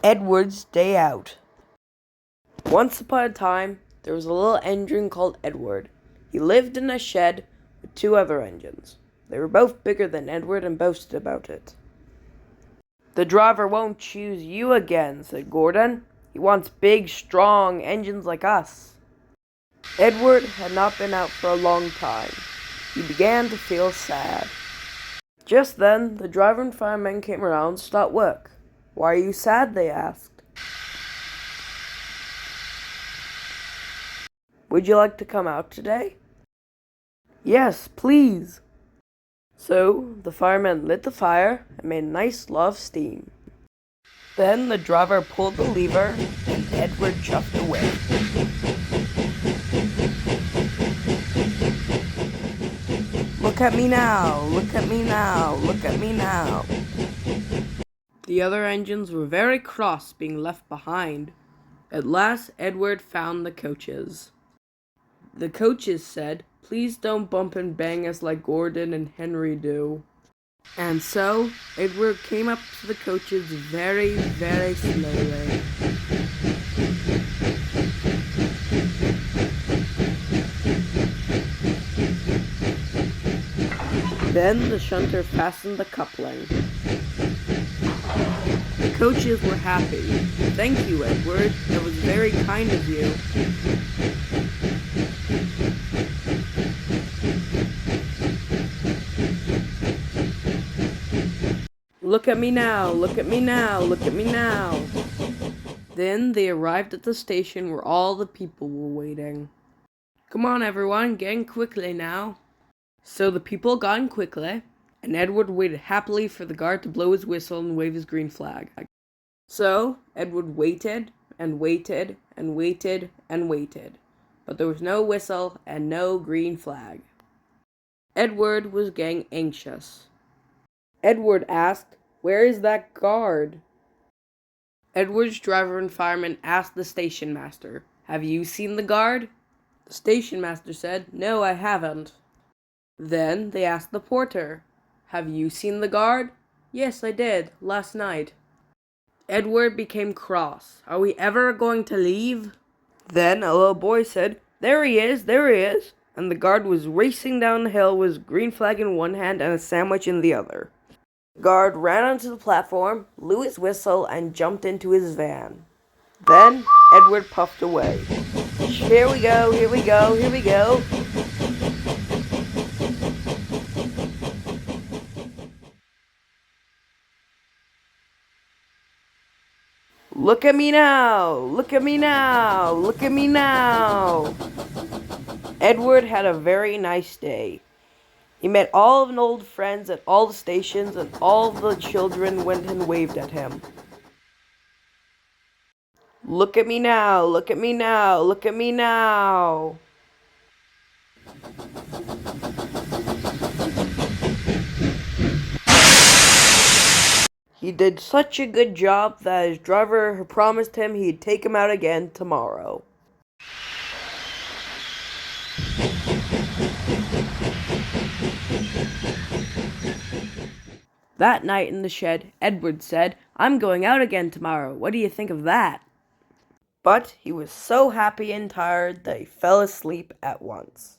Edward's Day Out. Once upon a time, there was a little engine called Edward. He lived in a shed with two other engines. They were both bigger than Edward and boasted about it. "The driver won't choose you again," said Gordon. "He wants big, strong engines like us." Edward had not been out for a long time. He began to feel sad. Just then, the driver and fireman came around to start work. "Why are you sad?" they asked. "Would you like to come out today?" "Yes, please." So the fireman lit the fire and made a nice lot of steam. Then the driver pulled the lever and Edward chuffed away. "Look at me now, look at me now, look at me now." The other engines were very cross being left behind. At last Edward found the coaches. The coaches said, "Please don't bump and bang us like Gordon and Henry do." And so Edward came up to the coaches very, very slowly. Then the shunter fastened the coupling. The coaches were happy. "Thank you, Edward. That was very kind of you." "Look at me now, look at me now, look at me now." Then they arrived at the station where all the people were waiting. "Come on, everyone, get in quickly now." So the people got in quickly, and Edward waited happily for the guard to blow his whistle and wave his green flag. So Edward waited and waited and waited and waited, but there was no whistle and no green flag. Edward was getting anxious. Edward asked, "Where is that guard?" Edward's driver and fireman asked the station master, "Have you seen the guard?" The station master said, "No, I haven't." Then they asked the porter, "Have you seen the guard?" "Yes, I did, last night." Edward became cross. "Are we ever going to leave?" Then a little boy said, there he is, and the guard was racing down the hill with his green flag in one hand and a sandwich in the other. The guard ran onto the platform, blew his whistle, and jumped into his van. Then Edward puffed away. Here we go, here we go, here we go. Look at me now, look at me now, look at me now. Edward had a very nice day. He met all of his old friends at all the stations, and all the children went and waved at him. Look at me now, look at me now, look at me now. He did such a good job that his driver promised him he'd take him out again tomorrow. That night in the shed, Edward said, "I'm going out again tomorrow. What do you think of that?" But he was so happy and tired that he fell asleep at once.